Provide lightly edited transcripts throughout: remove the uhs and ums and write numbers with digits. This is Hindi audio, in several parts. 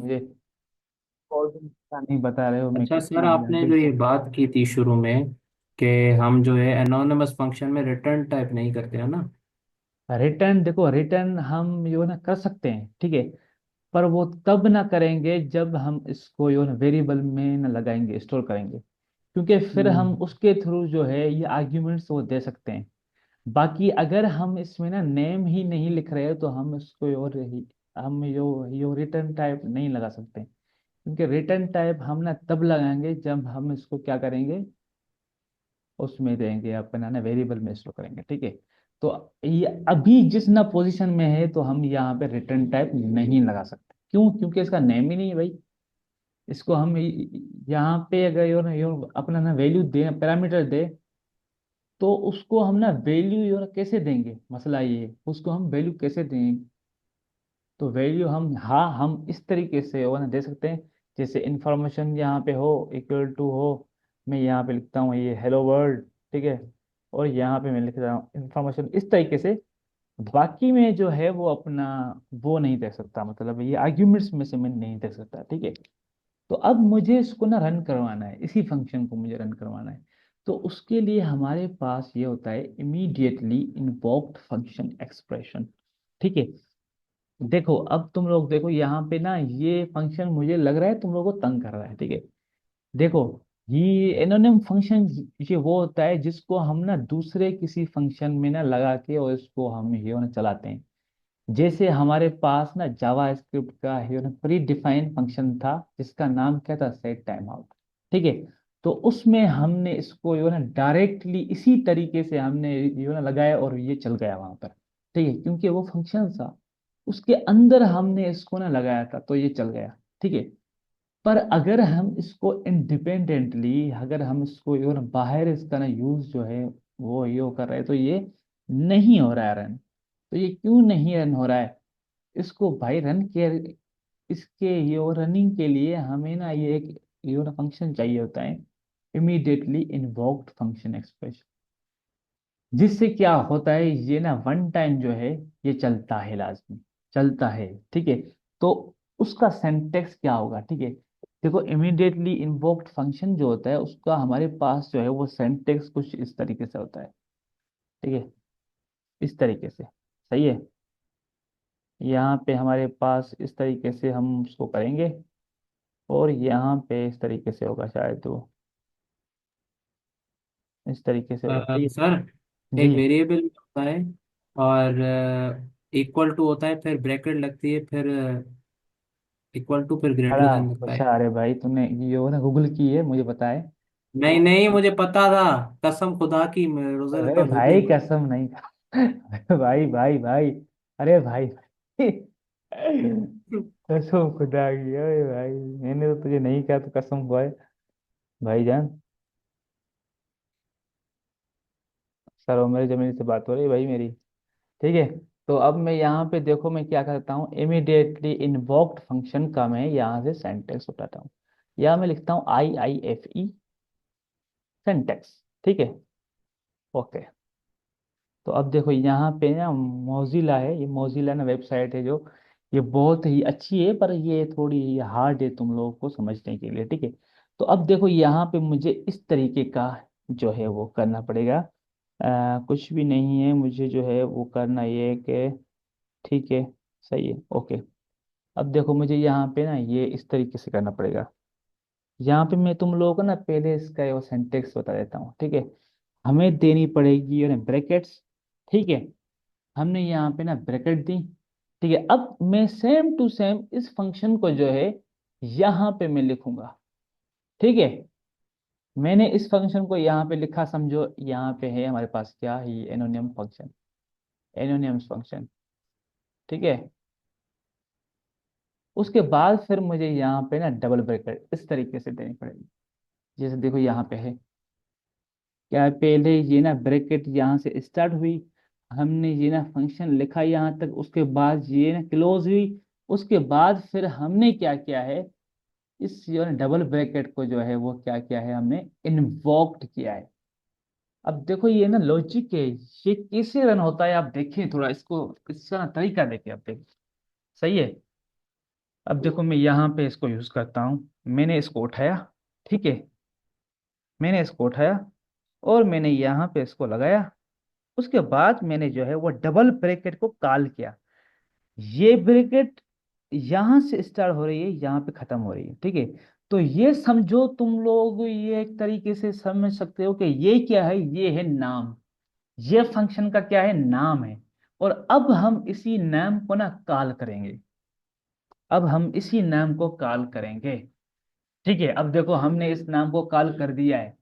मुझे कोडिंग का नहीं बता रहे हो, मैं अच्छा सर, कितना आपने जल्दी जो से। ये बात की थी शुरू में कि हम जो है एनोनिमस फंक्शन में रिटर्न टाइप नहीं करते हैं ना। रिटर्न देखो, रिटर्न हम यो ना कर सकते हैं, ठीक है। पर वो तब ना करेंगे जब हम इसको यो ना वेरिएबल में ना लगाएंगे, स्टोर करेंगे। क्योंकि फिर हम हम्म। उसके थ्रू जो है ये आर्ग्यूमेंट्स वो दे सकते हैं। बाकी अगर हम इसमें ना नेम ही नहीं लिख रहे हैं तो हम इसको हम यो रिटर्न टाइप नहीं लगा सकते। क्योंकि रिटर्न टाइप हम ना तब लगाएंगे जब हम इसको क्या करेंगे, उसमें देंगे अपना ना वेरिएबल में स्टोर करेंगे, ठीक है। तो ये अभी जिस ना पोजीशन में है तो हम यहाँ पे रिटर्न टाइप नहीं लगा सकते। क्यों? क्योंकि इसका नेम ही नहीं है भाई। इसको हम यहाँ पे अगर यो अपना ना वैल्यू दे, पैरामीटर दे, तो उसको हम ना वैल्यू यो कैसे देंगे, मसला ये है उसको हम वैल्यू कैसे देंगे। तो वैल्यू हम, हाँ, हम इस तरीके से वो ना दे सकते हैं। जैसे इंफॉर्मेशन यहाँ पे हो, इक्वल टू हो, मैं यहाँ पे लिखता हूँ ये हेलो वर्ल्ड, ठीक है। और यहाँ पे मैं लिख रहा हूँ इंफॉर्मेशन इस तरीके से। बाकी में जो है वो अपना वो नहीं दे सकता, मतलब ये आर्ग्यूमेंट्स में से मैं नहीं दे सकता, ठीक है। तो अब मुझे इसको ना रन करवाना है, इसी फंक्शन को मुझे रन करवाना है। तो उसके लिए हमारे पास ये होता है इमीडिएटली इन्वोक्ड फंक्शन एक्सप्रेशन, ठीक है। देखो अब तुम लोग देखो यहाँ पे ना ये फंक्शन मुझे लग रहा है तुम लोगों को तंग कर रहा है, ठीक है। देखो, ये एनोनिम फंक्शन ये वो होता है जिसको हम ना दूसरे किसी फंक्शन में ना लगा के और इसको हम ये ना चलाते हैं। जैसे हमारे पास ना जावा स्क्रिप्ट का ये ना प्री डिफाइंड फंक्शन था जिसका नाम क्या था, सेट टाइम आउट, ठीक है। तो उसमें हमने इसको ये ना डायरेक्टली इसी तरीके से हमने ये ना लगाया और ये चल गया वहां पर, ठीक है। क्योंकि वो फंक्शन था, उसके अंदर हमने इसको ना लगाया था तो ये चल गया, ठीक है। पर अगर हम इसको इंडिपेंडेंटली, अगर हम इसको ये ना बाहर इसका ना यूज जो है वो ये कर रहे हैं तो ये नहीं हो रहा है रन। तो ये क्यों नहीं रन हो रहा है? इसको भाई रन के, इसके ये रनिंग के लिए हमें ना ये एक ये फंक्शन चाहिए होता है, इमीडिएटली इन्वोक्ड फंक्शन एक्सप्रेशन। जिससे क्या होता है, ये ना वन टाइम जो है ये चलता है, लाजमी चलता है, ठीक है। तो उसका सिंटेक्स क्या होगा, ठीक है। देखो इमीडिएटली इन्वोक्ड फंक्शन जो होता है उसका हमारे पास जो है वो सिंटेक्स कुछ इस तरीके से होता है, ठीक है। इस तरीके से, सही है। यहाँ पे हमारे पास इस तरीके से हम उसको करेंगे, और यहाँ पे इस तरीके से होगा शायद, तो इस तरीके से होगा, सही सर, है एक जी। वेरिएबल होता है और इक्वल टू होता है, फिर ब्रैकेट लगती है, फिर इक्वल टू, फिर बड़ा ग्रेटर देन लगता है। होशियार है भाई, तूने ये ना गूगल की है, मुझे बताए। नहीं नहीं, मुझे पता था। कसम खुदा की, मैं रोजे रखता अरे हूँ, झूठ भाई नहीं बोलता। कसम नहीं भाई भाई भाई, अरे भाई कसम खुदा की, अरे भाई मैंने तो तुझे नहीं कहा तो कसम हुआ है भाईजान। सर मेरी जमीन से बात हो रही है भाई मेरी, ठीक है। तो अब मैं यहाँ पे देखो मैं क्या करता हूँ, इमीडिएटली इन्वोक्ड फंक्शन का मैं यहाँ से सेंटेक्स उठाता हूँ, या मैं लिखता हूँ IIFE सेंटेक्स, ठीक है। ओके। तो अब देखो यहाँ पे ना मोजिला है, ये मोजिला ना वेबसाइट है जो, ये बहुत ही अच्छी है पर ये थोड़ी हार्ड है तुम लोगों को समझने के लिए, ठीक है। तो अब देखो यहाँ पे मुझे इस तरीके का जो है वो करना पड़ेगा। कुछ भी नहीं है, मुझे जो है वो करना ये है कि, ठीक है, सही है, ओके। अब देखो मुझे यहाँ पे ना ये इस तरीके से करना पड़ेगा। यहाँ पे मैं तुम लोगों को ना पहले इसका वो सिंटेक्स बता देता हूँ, ठीक है। हमें देनी पड़ेगी ये ब्रैकेट्स, ठीक है। हमने यहाँ पे ना ब्रैकेट दी, ठीक है। अब मैं सेम टू सेम इस फंक्शन को जो है यहाँ पे मैं लिखूंगा, ठीक है। मैंने इस फंक्शन को यहाँ पे लिखा, समझो यहाँ पे है हमारे पास क्या, ये एनोनियम फंक्शन, एनोनियम्स फंक्शन, ठीक है। उसके बाद फिर मुझे यहाँ पे ना डबल ब्रैकेट इस तरीके से देनी पड़ेगी। जैसे देखो यहाँ पे है क्या, पहले ये ना ब्रैकेट यहाँ से स्टार्ट हुई, हमने ये ना फंक्शन लिखा यहाँ तक, उसके बाद ये ना क्लोज हुई। उसके बाद फिर हमने क्या किया है, इस जो है डबल ब्रैकेट को जो है वो क्या किया है, हमने इन्वोक्ड किया है। अब देखो ये ना लॉजिक है, ये कैसे रन होता है आप देखें थोड़ा इसको, इसका ना तरीका देखें आप देखें, सही है। अब देखो मैं यहाँ पे इसको यूज करता हूँ, मैंने इसको उठाया, ठीक है, मैंने इसको उठाया और मैंने यहाँ पे इसको लगाया। उसके बाद मैंने जो है वो डबल ब्रैकेट को कॉल किया। ये ब्रैकेट यहाँ से स्टार्ट हो रही है, यहाँ पे खत्म हो रही है, ठीक है। तो ये समझो तुम लोग, ये एक तरीके से समझ सकते हो कि ये क्या है, ये है नाम। ये फंक्शन का क्या है, नाम है। और अब हम इसी नाम को ना कॉल करेंगे, अब हम इसी नाम को कॉल करेंगे, ठीक है। अब देखो हमने इस नाम को कॉल कर दिया है,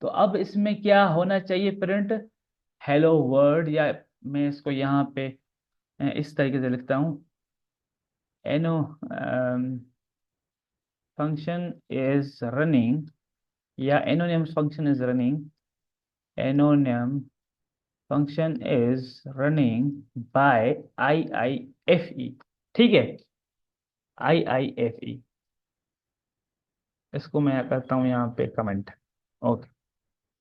तो अब इसमें क्या होना चाहिए, प्रिंट हेलो वर्ल्ड, या मैं इसको यहाँ पे इस तरीके से लिखता हूँ, एनो फंक्शन इज रनिंग, या anonymous function is running, anonymous function is running by IIFE, ठीक है, IIFE। इसको मैं करता हूँ यहाँ पे कमेंट, ओके,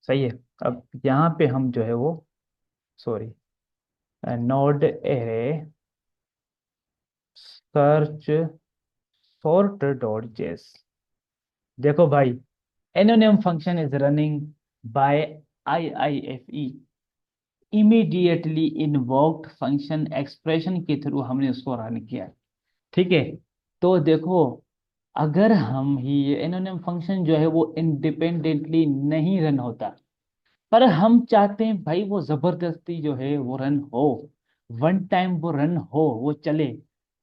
सही है। अब यहाँ पे हम जो है वो, sorry, node array search sort dot JS. देखो भाई, anonymous function is running by IIFE, immediately invoked function expression के थ्रू हमने उसको रन किया, ठीक है। तो देखो, अगर हम ही ये एनोनिम फंक्शन जो है वो इंडिपेंडेंटली नहीं रन होता, पर हम चाहते हैं भाई वो जबरदस्ती जो है वो रन हो, वन टाइम वो रन हो, वो चले,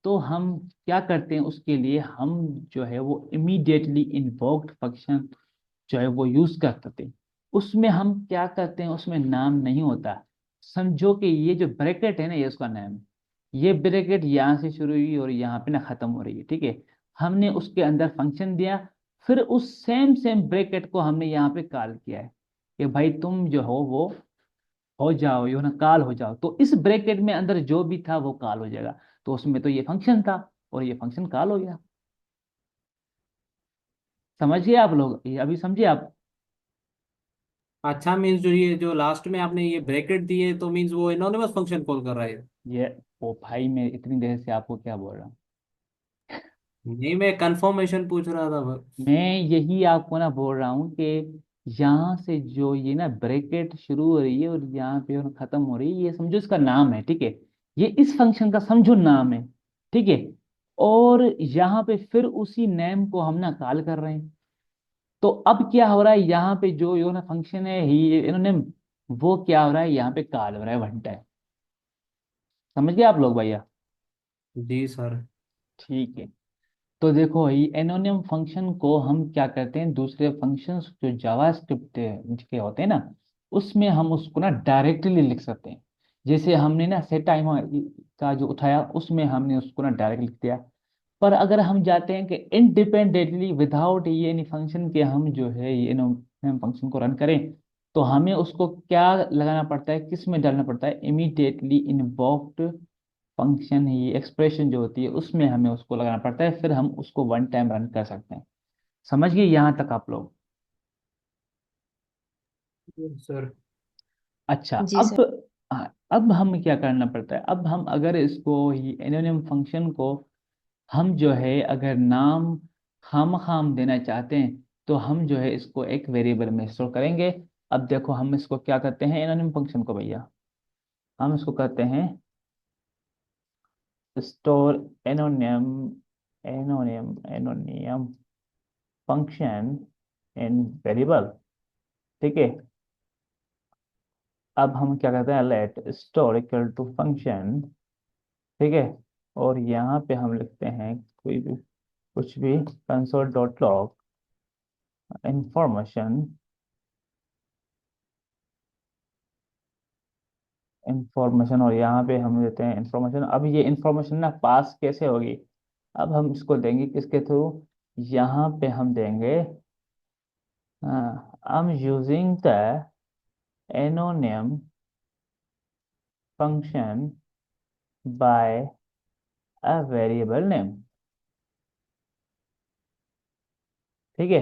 तो हम क्या करते हैं, उसके लिए हम जो है वो इमीडिएटली इन्वोक्ड फंक्शन जो है वो यूज करते हैं। उसमें हम क्या करते हैं, उसमें नाम नहीं होता। समझो कि ये जो ब्रैकेट है ना, ये उसका नाम है। ये ब्रैकेट यहाँ से शुरू हुई और यहाँ पे ना खत्म हो रही है, ठीक है। हमने उसके अंदर फंक्शन दिया, फिर उस सेम सेम ब्रैकेट को हमने यहाँ पे कॉल किया है कि भाई तुम जो वो हो जाओ, यो ना कॉल हो जाओ, तो इस ब्रैकेट में अंदर जो भी था वो कॉल हो जाएगा। तो उसमें तो ये फंक्शन था और ये फंक्शन कॉल हो गया। समझ गए आप लोग, ये अभी समझे आप? अच्छा, मीन्स जो ये जो लास्ट में आपने ये ब्रैकेट दिए, तो मीन्स वो एनोनिमस फंक्शन कॉल कर रहा है। ये, ओ भाई मैं इतनी देर से आपको क्या बोल रहा हूँ। नहीं, मैं कंफर्मेशन पूछ रहा था बस। मैं यही आपको ना बोल रहा हूँ कि यहाँ से जो ये ना ब्रैकेट शुरू हो रही है और यहाँ पे और खत्म हो रही है, ये समझो इसका नाम है, ठीक है। ये इस फंक्शन का समझो नाम है, ठीक है। और यहाँ पे फिर उसी नेम को हम ना कॉल कर रहे हैं। तो अब क्या हो रहा है, यहाँ पे जो यो ना फंक्शन है ही इन्होंने, वो क्या हो रहा है, यहाँ पे कॉल हो रहा है वन टाइम। समझ गए आप लोग भैया? जी सर। ठीक है। तो देखो ये एनोनिम फंक्शन को हम क्या करते हैं, दूसरे फंक्शंस जो जावास्क्रिप्ट के होते हैं ना, उसमें हम उसको ना डायरेक्टली लिख सकते हैं। जैसे हमने ना सेट टाइम का जो उठाया, उसमें हमने उसको ना डायरेक्ट लिख दिया। पर अगर हम जाते हैं कि इंडिपेंडेंटली विदाउट ये एनी फंक्शन के हम जो है ये एनोनिम फंक्शन को रन करें, तो हमें उसको क्या लगाना पड़ता है, किस में डालना पड़ता है, इमीडिएटली इन्वोक्ड फंक्शन, ही एक्सप्रेशन जो होती है उसमें हमें उसको लगाना पड़ता है, फिर हम उसको वन टाइम रन कर सकते हैं। समझ गए यहाँ तक आप लोग? सर। अच्छा, जी सर। अब, हाँ, अब हम क्या करना पड़ता है, अब हम अगर इसको ही एनोनिम फंक्शन को हम जो है अगर नाम खाम खाम देना चाहते हैं, तो हम जो है इसको एक वेरिएबल में स्टोर करेंगे। अब देखो हम इसको क्या करते हैं, एनोनिम फंक्शन को भैया, हम इसको कहते हैं store anonymous, anonymous function in variable, ठीक है। अब हम क्या करते हैं, let store equal to function, ठीक है। और यहाँ पे हम लिखते हैं कोई भी, कुछ भी, console dot log information, information, और यहाँ पे हम देते हैं इंफॉर्मेशन। अब ये इंफॉर्मेशन ना पास कैसे होगी, अब हम इसको देंगे किसके थ्रू, यहाँ पे हम देंगे, I am using the anonymous function by a variable name, ठीक है।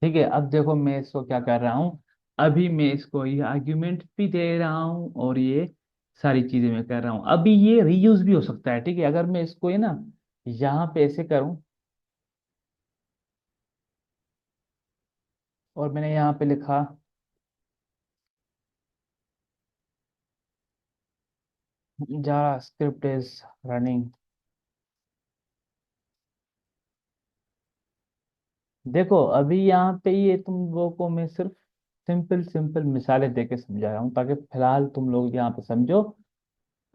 ठीक है, अब देखो मैं इसको क्या कर रहा हूँ, अभी मैं इसको ये आर्ग्यूमेंट भी दे रहा हूँ और ये सारी चीजें मैं कर रहा हूँ। अभी ये रीयूज भी हो सकता है, ठीक है, अगर मैं इसको ये ना यहाँ पे ऐसे करूँ, और मैंने यहाँ पे लिखा जावा स्क्रिप्ट इज रनिंग। देखो अभी यहाँ पे ये तुम लोगों को मैं सिर्फ सिंपल सिंपल मिसालें देके समझा रहा हूँ, ताकि फिलहाल तुम लोग यहाँ पे समझो।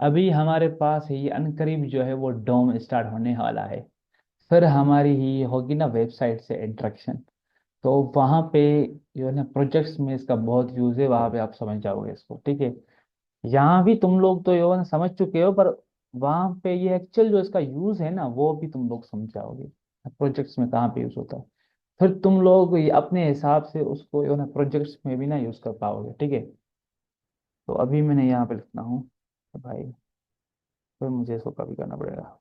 अभी हमारे पास है ये अनकरीब जो है वो डोम स्टार्ट होने वाला है, फिर हमारी ही होगी ना वेबसाइट से इंटरेक्शन। तो वहाँ पे जो है ना प्रोजेक्ट्स में इसका बहुत यूज है, वहाँ पे आप समझ जाओगे इसको, ठीक है। यहाँ भी तुम लोग तो ये समझ चुके हो, पर वहाँ पे ये एक्चुअल जो इसका यूज है ना वो भी तुम लोग समझ जाओगे, प्रोजेक्ट्स में कहाँ पे यूज होता है। फिर तुम लोग ये अपने हिसाब से उसको जो है ना प्रोजेक्ट्स में भी ना यूज कर पाओगे, ठीक है। तो अभी मैंने यहाँ पे लिखना हूँ तो भाई, फिर मुझे इसको कॉपी करना पड़ेगा।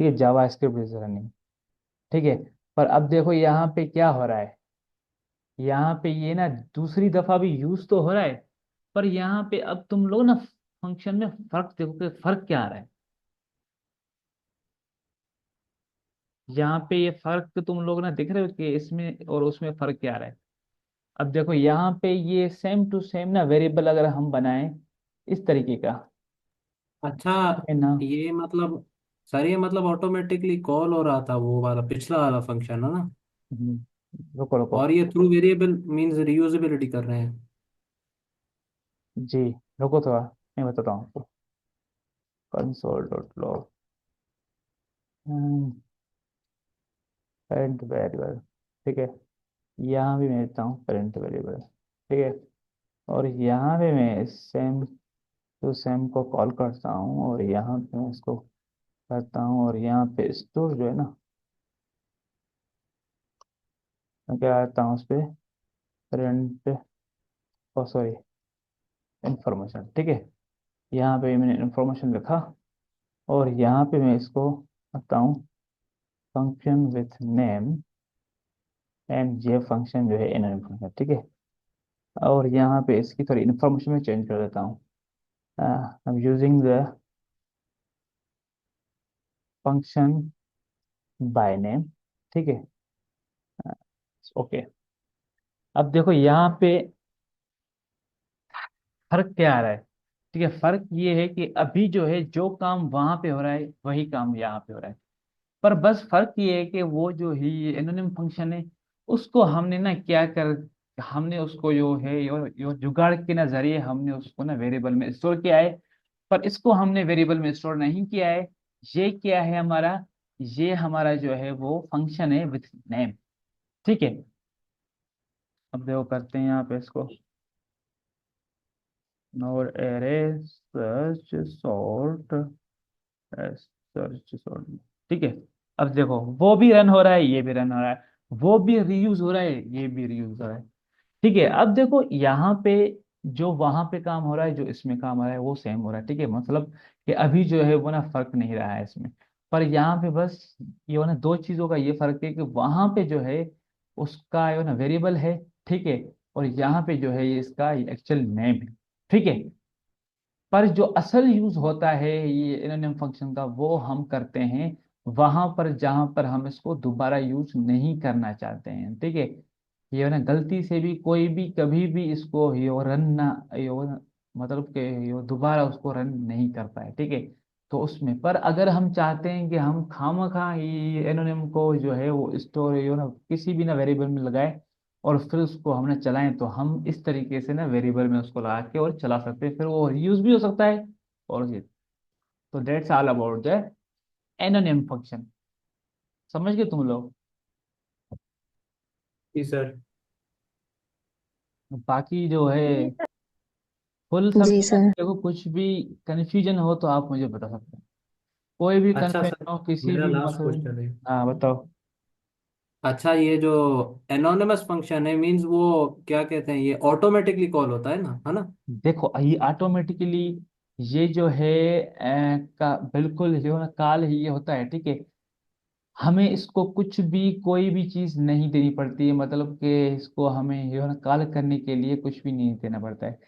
ठीक है, जावा स्क्रिप्ट इज रनिंग, ठीक है। पर अब देखो यहाँ पे क्या हो रहा है, यहाँ पे ये ना दूसरी दफा भी यूज तो हो रहा है, पर यहाँ पे अब तुम लोग ना फंक्शन में फर्क देखो कि फर्क क्या आ रहा है। यहाँ पे ये फर्क तुम लोग ना दिख रहे हो कि इसमें और उसमें फर्क क्या आ रहा है। अब देखो यहाँ पे ये सेम टू सेम ना वेरिएबल अगर हम बनाएं इस तरीके का, अच्छा, है ना। ये मतलब सर, ये मतलब ऑटोमेटिकली कॉल हो रहा था वो वाला पिछला वाला फंक्शन है ना। हम्म, रुको रुको। और ये थ्रू वेरिएबल मींस रियूजेबिलिटी कर रहे हैं। जी, रुको थोड़ा, मैं बताता हूँ आपको। Console dot log current variable, ठीक है। यहाँ भी मैं देता हूँ करंट वेरिएबल, ठीक है। और यहाँ पे मैं सेम टू सेम को कॉल करता हूँ, और यहाँ पे मैं इसको करता हूँ, और यहाँ पे स्टोर जो है ना, मैं क्या करता हूँ उस पर करंट, ओ सॉरी, इंफॉर्मेशन, ठीक है। यहाँ पे मैंने इंफॉर्मेशन लिखा, और यहाँ पे मैं इसको करता हूँ फंक्शन विथ नेम, एंड ये फंक्शन जो है एनोनिम फंक्शन, ठीक है। और यहाँ पे इसकी थोड़ी इन्फॉर्मेशन में चेंज कर देता हूँ। आई am using the function by name, ठीक है। ओके, अब देखो यहाँ पे फर्क क्या आ रहा है, ठीक है। फर्क ये है कि अभी जो है जो काम वहां पे हो रहा है वही काम यहाँ पे हो रहा है, पर बस फर्क ये है कि वो जो है ये एनोनिम फंक्शन है, उसको हमने ना क्या कर, हमने उसको जो है यो जुगाड़ के ना जरिए हमने उसको ना वेरिएबल में स्टोर किया है। पर इसको हमने वेरिएबल में स्टोर नहीं किया है। ये क्या है हमारा, ये हमारा जो है वो फंक्शन है विथ नेम, ठीक है। अब देखो करते हैं यहाँ पे इसको, node array search sort, search sort, ठीक है। अब देखो वो भी रन हो रहा है, ये भी रन हो रहा है, वो भी रीयूज हो रहा है, ये भी रीयूज हो रहा है, ठीक है। अब देखो यहाँ पे जो वहां पे काम हो रहा है, जो इसमें काम हो रहा है वो सेम हो रहा है, ठीक है। मतलब कि अभी जो है वो ना फर्क नहीं रहा है इसमें। पर यहाँ पे बस ये वो ना दो चीजों का ये फर्क है कि वहां पे जो है उसका ये ना वेरिएबल है, ठीक है। और यहाँ पे जो है ये इसका एक्चुअल नेम है, ठीक है। पर जो असल यूज होता है ये एनोनिम फंक्शन का, वो हम करते हैं वहां पर जहां पर हम इसको दोबारा यूज नहीं करना चाहते हैं, ठीक है। ये ना गलती से भी कोई भी कभी भी इसको यो रन ना यो मतलब कि यो दोबारा उसको रन नहीं कर पाए, ठीक है। तो उसमें पर अगर हम चाहते हैं कि हम खामखा ये एनोनिम को जो है वो स्टोर यो ना किसी भी ना वेरिएबल में लगाए और फिर उसको हमने चलाएं, तो हम इस तरीके से ना वेरिएबल में उसको लगा के और चला सकते हैं, फिर वो यूज भी हो सकता है। और ये तो that's all about the anonymous function, समझ गए तुम लोग। जी सर। बाकी जो है फुल समझ जी में सर। देखो, कुछ भी कंफ्यूजन हो तो आप मुझे बता सकते हैं, कोई भी अच्छा सर, कंफ्यूजन हो किसी मेरा भी लास्ट मतलब। क्वेश्चन है। हाँ बताओ। अच्छा, ये जो एनोनिमस फंक्शन है मींस वो क्या कहते हैं, ये ऑटोमेटिकली कॉल होता है ना, है ना। देखो ये ऑटोमेटिकली ये जो है का बिल्कुल जो है ना काल ही ये होता है, ठीक है। हमें इसको कुछ भी कोई भी चीज नहीं देनी पड़ती है, मतलब कि इसको हमें जो है ना कॉल करने के लिए कुछ भी नहीं देना पड़ता है।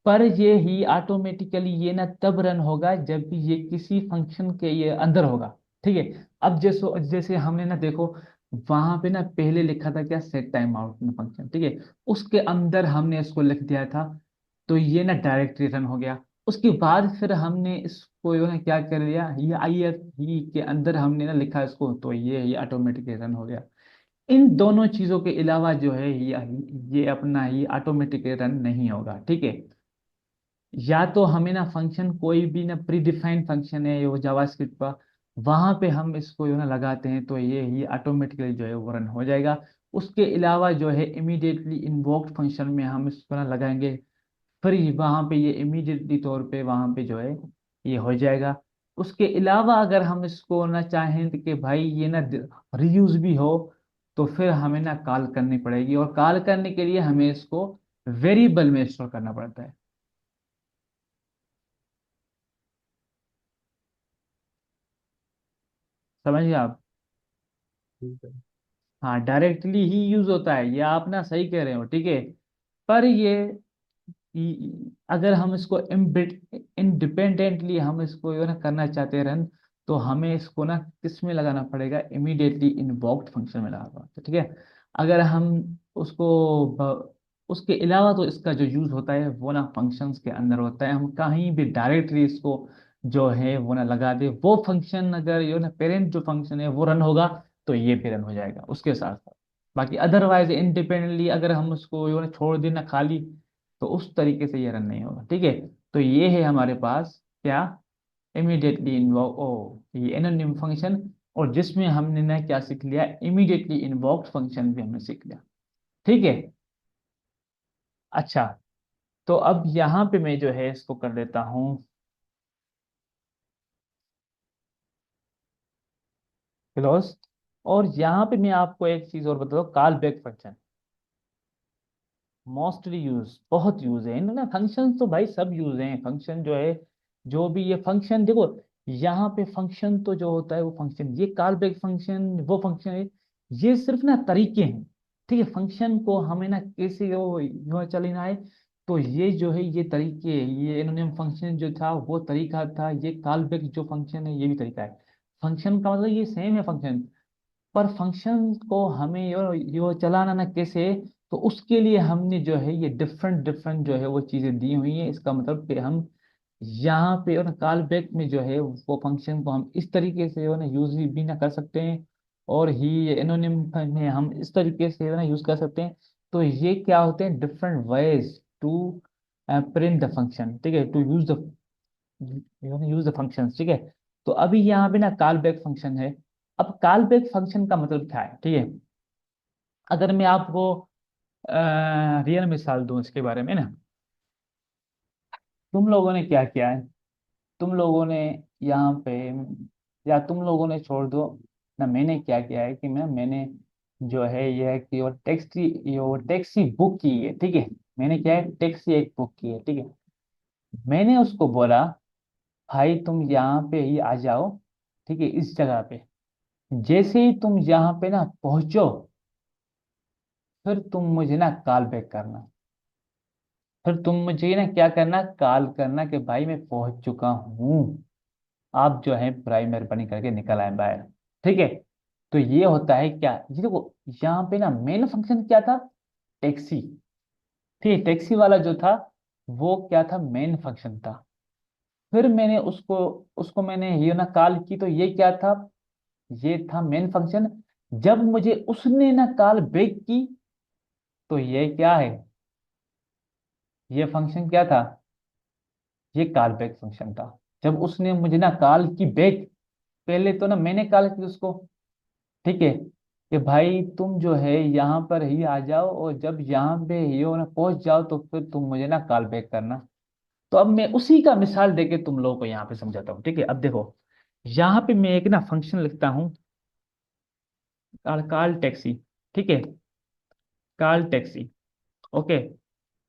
पर ये ही ऑटोमेटिकली ये ना तब रन होगा जब भी ये किसी फंक्शन के ये अंदर होगा, ठीक है। अब जैसे जैसे हमने ना देखो, वहां पे ना पहले लिखा था क्या, सेट टाइम आउट फंक्शन, ठीक है। उसके अंदर हमने इसको लिख दिया था, तो ये ना डायरेक्टली रन हो गया। उसके बाद फिर हमने इसको जो है क्या कर लिया, ये आई एफ ही के अंदर हमने ना लिखा इसको, तो ये ऑटोमेटिकली रन हो गया। इन दोनों चीजों के अलावा जो है ये अपना ही ऑटोमेटिकली रन नहीं होगा, ठीक है। या तो हमें ना फंक्शन कोई भी ना प्री डिफाइंड फंक्शन है वो जावास्क्रिप्ट का, वहां पे हम इसको जो ना लगाते हैं तो ये ऑटोमेटिकली जो है वो रन हो जाएगा। उसके अलावा जो है इमीडिएटली इन्वोक्ड फंक्शन में हम इसको ना लगाएंगे, फिर वहां पे ये इमीडिएटली तौर पे वहां पे जो है ये हो जाएगा। उसके अलावा अगर हम इसको ना चाहें कि भाई ये ना रीयूज भी हो, तो फिर हमें ना कॉल करनी पड़ेगी, और कॉल करने के लिए हमें इसको वेरिएबल में स्टोर करना पड़ता है। समझिए आप। ठीक है। हाँ, डायरेक्टली ही यूज होता है, ये आप ना सही कह रहे हो, ठीक है। पर ये अगर हम इसको इंडिपेंडेंटली हम इसको जो है ना करना चाहते हैं रन, तो हमें इसको ना किस में लगाना पड़ेगा, इमीडिएटली इन्वोक्ड फंक्शन में लगाना पड़ेगा, ठीक है। अगर हम उसको उसके अलावा तो इसका जो यूज होता है वो ना फंक्शंस के अंदर होता है, हम कहीं भी डायरेक्टली इसको जो है वो ना लगा दे, वो फंक्शन अगर ये ना पेरेंट जो फंक्शन है वो रन होगा, तो ये भी रन हो जाएगा उसके साथ साथ। बाकी अदरवाइज इंडिपेंडेंटली अगर हम उसको ये ना छोड़ देना खाली, तो उस तरीके से ये रन नहीं होगा, ठीक है। तो ये है हमारे पास क्या, इमीडिएटली इन्वॉक ओ ये एनोनिम फंक्शन, और जिसमें हमने ना क्या सीख लिया, इमीडिएटली इन्वॉक्ड फंक्शन भी हमने सीख लिया, ठीक है। अच्छा, तो अब यहाँ पे मैं जो है इसको कर देता हूँ क्लोज। और यहाँ पे मैं आपको एक चीज और बता दूँ, call back function mostly use, बहुत यूज है इनमें ना। फंक्शन तो भाई सब यूज हैं, फंक्शन जो है, जो भी ये फंक्शन देखो, यहाँ पे फंक्शन तो जो होता है वो फंक्शन, ये कॉल बैक फंक्शन वो फंक्शन है, ये सिर्फ ना तरीके हैं, ठीक है। फंक्शन को हमें ना कैसे वो यूँ चलना है, तो ये जो है ये तरीके, ये इन्होंने फंक्शन जो था वो तरीका था, ये कॉल बैक जो फंक्शन है ये भी तरीका है। फंक्शन का मतलब ये सेम है फंक्शन, पर फंक्शन को हमें यो चलाना ना कैसे, तो उसके लिए हमने जो है ये डिफरेंट डिफरेंट जो है वो चीजें दी हुई हैं। इसका मतलब कि हम यहाँ पे और कॉल बैक में जो है वो फंक्शन को हम इस तरीके से जो है ना यूज भी ना कर सकते हैं, और ही एनोनिम में हम इस तरीके से जो है ना यूज कर सकते हैं। तो ये क्या होते हैं, different ways to print the function, ठीक है, टू यूज द फंक्शन, ठीक है। तो अभी यहाँ पे ना कॉल बैक फंक्शन है। अब कॉल बैक फंक्शन का मतलब क्या है, ठीक है। अगर मैं आपको रियल मिसाल दूं इसके बारे में ना, तुम लोगों ने क्या किया है, तुम लोगों ने यहाँ पे, या तुम लोगों ने छोड़ दो ना, मैंने क्या किया है कि मैंने जो है यह है कि वो टैक्सी बुक की है, ठीक है। मैंने क्या है, टैक्सी एक बुक की है, ठीक है। मैंने उसको बोला भाई तुम यहाँ पे ही आ जाओ, ठीक है, इस जगह पे। जैसे ही तुम यहाँ पे ना पहुंचो, फिर तुम मुझे ना कॉल बैक करना, फिर तुम मुझे ना क्या करना, कॉल करना कि भाई मैं पहुंच चुका हूँ, आप जो है प्राइमरी बनी करके निकल आए बाहर, ठीक है। तो ये होता है क्या, ये देखो, यहाँ पे ना मेन फंक्शन क्या था, टैक्सी, ठीक है। टैक्सी वाला जो था वो क्या था, मेन फंक्शन था। फिर मैंने उसको उसको मैंने ये ना कॉल की, तो ये क्या था, ये था मेन फंक्शन। जब मुझे उसने ना कॉल बैक की, तो ये क्या है, ये फंक्शन क्या था, ये कॉल बैक फंक्शन था। जब उसने मुझे ना कॉल की बैक, पहले तो ना मैंने कॉल की उसको, ठीक है, कि भाई तुम जो है यहाँ पर ही आ जाओ, और जब यहाँ पे ही हो ना पहुंच जाओ, तो फिर तुम मुझे ना कॉल बैक करना। तो अब मैं उसी का मिसाल देके तुम लोगों को यहाँ पे समझाता हूँ, ठीक है। अब देखो, यहाँ पे मैं एक ना फंक्शन लिखता हूँ, कॉल कॉल टैक्सी, ठीक है, कॉल टैक्सी, ओके।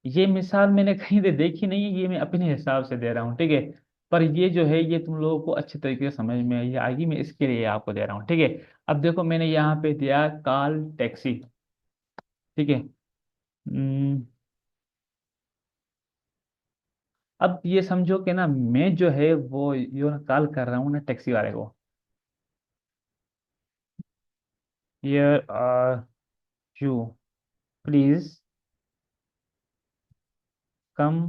ये मिसाल मैंने कहीं से देखी नहीं है, ये मैं अपने हिसाब से दे रहा हूँ, ठीक है। पर ये जो है ये तुम लोगों को अच्छे तरीके से समझ में ये आएगी, मैं इसके लिए आपको दे रहा हूँ, ठीक है। अब देखो मैंने यहाँ पे दिया कॉल टैक्सी, ठीक है। हम्म, अब ये समझो कि ना मैं जो है वो यो ना कॉल कर रहा हूँ ना टैक्सी वाले को, here are you, please come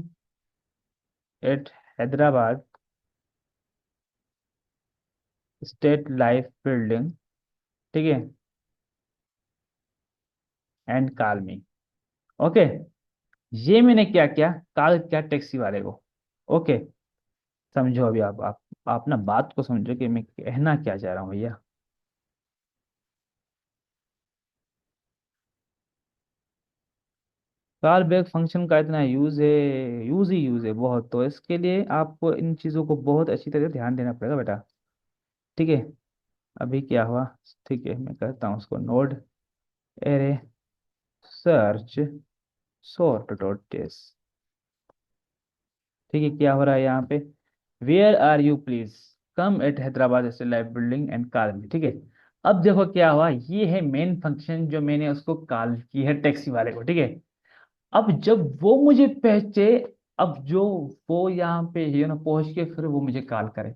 at Hyderabad state life building, ठीक है, एंड कॉल मी। ओके, ये मैंने क्या किया, कॉल किया टैक्सी वाले को। ओके, समझो अभी आप ना बात को समझो कि मैं कहना क्या चाह रहा हूँ भैया। कॉल बैक फंक्शन का इतना यूज है, यूज है बहुत, तो इसके लिए आपको इन चीज़ों को बहुत अच्छी तरह ध्यान देना पड़ेगा बेटा, ठीक है। अभी क्या हुआ, ठीक है मैं करता हूँ उसको node, array search sort dot टेस, ठीक है। क्या हो रहा है यहाँ पे, where are you please come at Hyderabad state life building and call me, ठीक है। अब देखो क्या हुआ, ये है मेन फंक्शन जो मैंने उसको कॉल की है टैक्सी वाले को, ठीक है। अब जब वो मुझे पहुंचे, अब जो वो यहाँ पे पहुंच के फिर वो मुझे कॉल करे,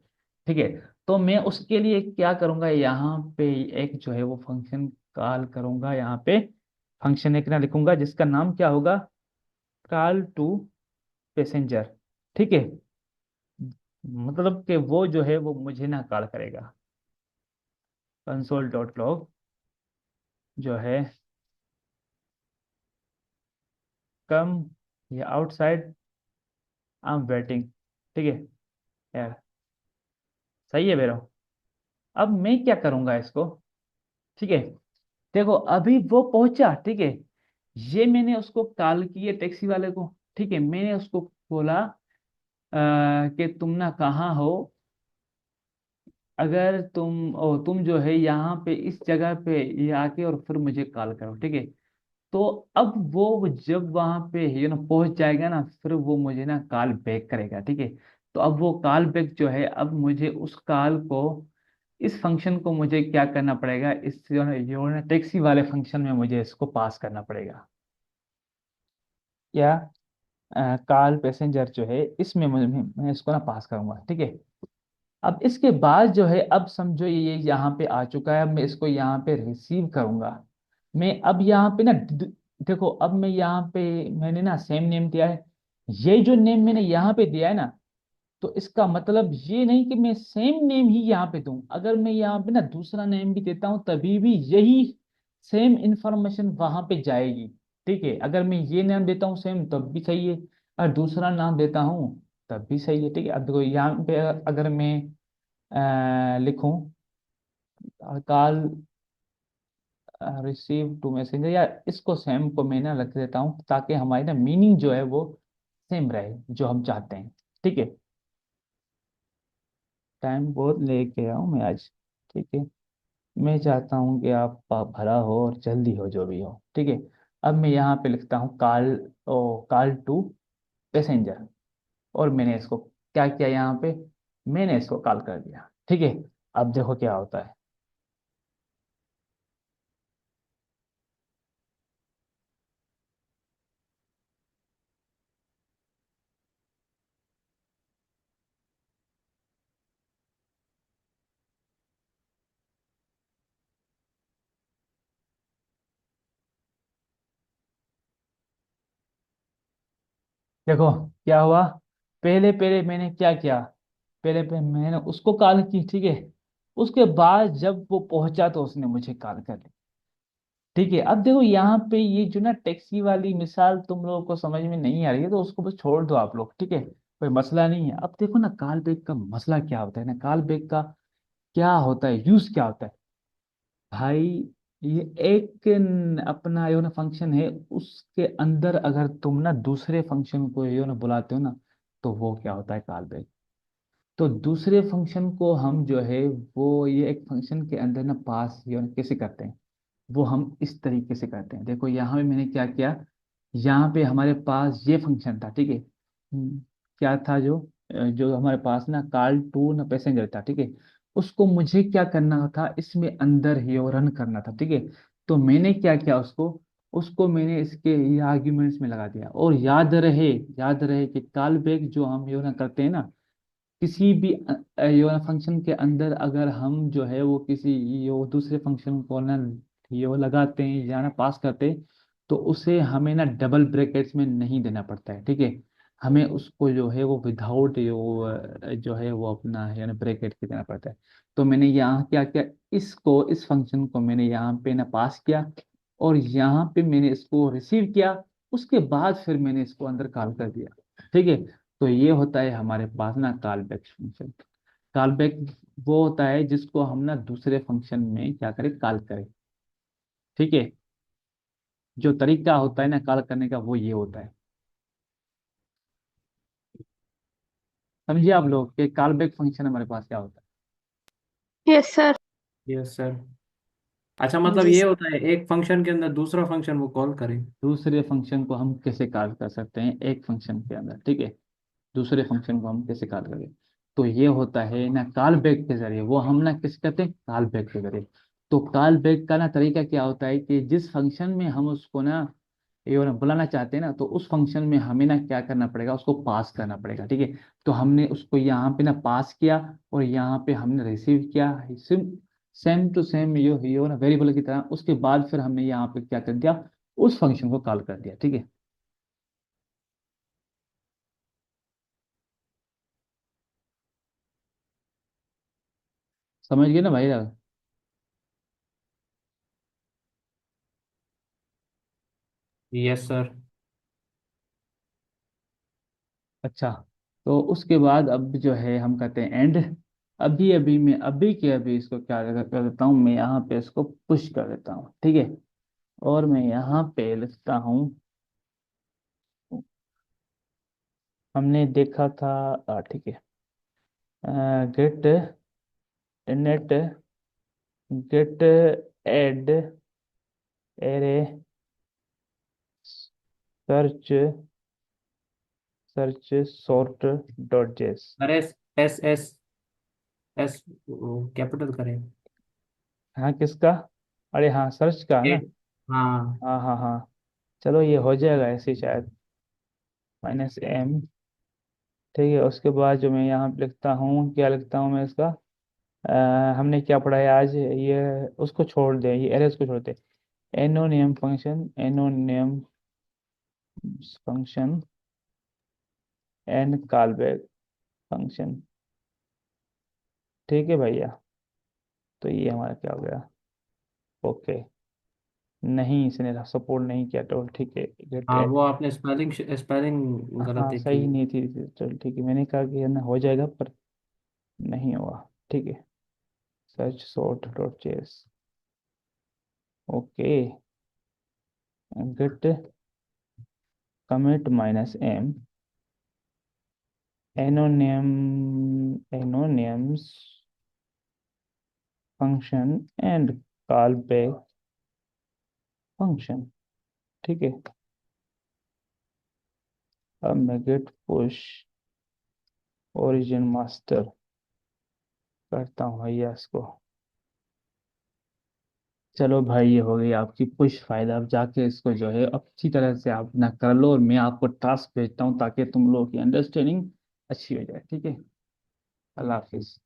ठीक है। तो मैं उसके लिए क्या करूंगा, यहाँ पे एक जो है वो फंक्शन कॉल करूंगा, यहाँ पे फंक्शन एक ना लिखूंगा जिसका नाम क्या होगा, कॉल टू पैसेंजर, ठीक है। मतलब कि वो जो है वो मुझे ना कॉल करेगा, कंसोल डॉट लॉग जो है कम या आउटसाइड आई एम वेटिंग, ठीक है यार, सही है मेरा। अब मैं क्या करूंगा इसको, ठीक है। देखो अभी वो पहुंचा, ठीक है, ये मैंने उसको कॉल की है टैक्सी वाले को, ठीक है। मैंने उसको बोला कि तुम ना कहाँ हो, अगर तुम जो है यहाँ पे इस जगह पे ये आके और फिर मुझे कॉल करो, ठीक है। तो अब वो जब वहां पे पहुंच जाएगा ना, फिर वो मुझे ना कॉल बैक करेगा, ठीक है। तो अब वो कॉल बैक जो है, अब मुझे उस कॉल को, इस फंक्शन को मुझे क्या करना पड़ेगा, इस टैक्सी वाले फंक्शन में मुझे इसको पास करना पड़ेगा, या कॉल पैसेंजर जो है इसमें मैं इसको ना पास करूंगा, ठीक है। अब इसके बाद जो है, अब समझो ये यहाँ पे आ चुका है, अब मैं इसको यहाँ पे रिसीव करूंगा। मैं अब यहाँ पे ना देखो, अब मैं यहाँ पे मैंने ना सेम नेम दिया है, ये जो नेम मैंने यहाँ पे दिया है ना, तो इसका मतलब ये नहीं कि मैं सेम नेम ही यहाँ पे दूं, अगर मैं यहाँ पे ना दूसरा नेम भी देता हूँ तभी भी यही सेम इंफॉर्मेशन वहां पे जाएगी, ठीक है। अगर मैं ये नाम देता हूँ सेम तब भी सही है, और दूसरा नाम देता हूँ तब भी सही है, ठीक है। अब देखो यहाँ पे अगर मैं लिखूं कॉल रिसीव टू मैसेंजर, या इसको सेम को मैं ना रख देता हूँ ताकि हमारी ना मीनिंग जो है वो सेम रहे जो हम चाहते हैं, ठीक है। टाइम बहुत लेके आया हूँ मैं आज, ठीक है। मैं चाहता हूँ कि आप भरा हो और जल्दी हो जो भी हो, ठीक है। अब मैं यहाँ पे लिखता हूँ call, oh call to passenger, और मैंने इसको क्या किया, यहाँ पे मैंने इसको कॉल कर दिया, ठीक है। अब देखो क्या होता है। देखो क्या हुआ, पहले पहले मैंने क्या किया, पहले पहले मैंने उसको कॉल की, ठीक है। उसके बाद जब वो पहुंचा तो उसने मुझे कॉल कर ली, ठीक है। अब देखो यहाँ पे ये जो ना टैक्सी वाली मिसाल तुम लोगों को समझ में नहीं आ रही है तो उसको बस छोड़ दो आप लोग, ठीक है, कोई मसला नहीं है। अब देखो ना कॉल बैक का मसला क्या होता है ना, कॉल बैक का क्या होता है, यूज क्या होता है भाई। ये एक अपना यो ना फंक्शन है, उसके अंदर अगर तुम ना दूसरे फंक्शन को यो ना बुलाते हो ना, तो वो क्या होता है कॉल बैक। तो दूसरे फंक्शन को हम जो है वो ये एक फंक्शन के अंदर ना पास यो ना कैसे करते हैं, वो हम इस तरीके से करते हैं। देखो यहाँ पे मैंने क्या किया, यहाँ पे हमारे पास ये फंक्शन था, ठीक है। क्या था जो जो हमारे पास ना कॉल टू ना पैसेंजर था, ठीक है। उसको मुझे क्या करना था, इसमें अंदर ही और रन करना था, ठीक है। तो मैंने क्या किया, उसको उसको मैंने इसके ये आर्ग्यूमेंट्स में लगा दिया। और याद रहे कि कॉल बैक जो हम ये ना करते हैं ना, किसी भी ये फंक्शन के अंदर अगर हम जो है वो किसी ये दूसरे फंक्शन को ना ये वो लगाते हैं या ना पास करते हैं, तो उसे हमें ना डबल ब्रैकेट्स में नहीं देना पड़ता है, ठीक है। हमें उसको जो है वो विदाउट जो है वो अपना यानी ब्रैकेट के देना पड़ता है। तो मैंने यहाँ क्या किया, इस फंक्शन को मैंने यहाँ पे ना पास किया, और यहाँ पे मैंने इसको रिसीव किया। उसके बाद फिर मैंने इसको अंदर कॉल कर दिया, ठीक है। तो ये होता है हमारे पास ना call back function. Call back वो होता है जिसको हम ना दूसरे फंक्शन में क्या करें, कॉल करें, ठीक है। जो तरीका होता है ना कॉल करने का वो ये होता है। समझिए आप लोग कि कॉल बैक फंक्शन हमारे पास क्या होता है। Yes sir. Yes sir. अच्छा, हाँ मतलब जी ये सर। होता है एक फंक्शन के अंदर दूसरा फंक्शन वो कॉल करे। दूसरे फंक्शन को हम कैसे कॉल कर सकते हैं एक फंक्शन के अंदर, ठीक है। दूसरे फंक्शन को हम कैसे कॉल करें, तो ये होता है ना कॉल बैक के जरिए। वो हम ना किस कहते हैं, कॉल बैक के जरिए। तो कॉल बैक का ना तरीका क्या होता है कि जिस फंक्शन में हम उसको ना ये ना बुलाना चाहते हैं ना, तो उस फंक्शन में हमें ना क्या करना पड़ेगा, उसको पास करना पड़ेगा, ठीक है। तो हमने उसको यहाँ पे ना पास किया, और यहाँ पे हमने रिसीव किया, सेम सेम टू सेम यो ना वेरिएबल की तरह। उसके बाद फिर हमने यहाँ पे क्या कर दिया, उस फंक्शन को कॉल कर दिया, ठीक है। समझ गए ना भाई साहब? Yes sir. अच्छा, तो उसके बाद अब जो है हम कहते हैं एंड। अभी के अभी इसको क्या कर देता हूँ मैं, यहाँ पे इसको पुश कर देता हूँ, ठीक है। और मैं यहाँ पे लिखता हूँ, हमने देखा था, ठीक है, get net get add array search search sort dot JS. अरे, S S S S capital करें। हाँ किसका, अरे हाँ सर्च का है ना। एट। हाँ। हाँ हाँ हाँ, चलो ये हो जाएगा ऐसे ही शायद, -m, ठीक है। उसके बाद जो मैं यहाँ पे लिखता हूँ, क्या लिखता हूँ मैं इसका, हमने क्या पढ़ा है आज ये, उसको छोड़ दे, ये एरेज को छोड़ दे। Anonymous function and call back function, ठीक है भैया। तो ये हमारा क्या हो गया, ओके। नहीं, इसने सपोर्ट नहीं किया, तो ठीक है, गेट हाँ, एड। वो आपने स्पेलिंग स्पेलिंग गलत हाँ देखी। सही नहीं थी, चल ठीक है, मैंने कहा कि है ना हो जाएगा, पर नहीं हुआ, ठीक है। Search sort dot JS, okay. Git commit -m anonymous anonymous function and call back function, ठीक है। अब मैं गेट पुश ओरिजिन मास्टर करता हूँ भैया इसको। चलो भाई, ये हो गई आपकी पुश फाइल। अब जाके इसको जो है अच्छी तरह से आप ना कर लो, और मैं आपको टास्क भेजता हूँ ताकि तुम लोगों की अंडरस्टैंडिंग अच्छी हो जाए, ठीक है। अल्लाह हाफिज।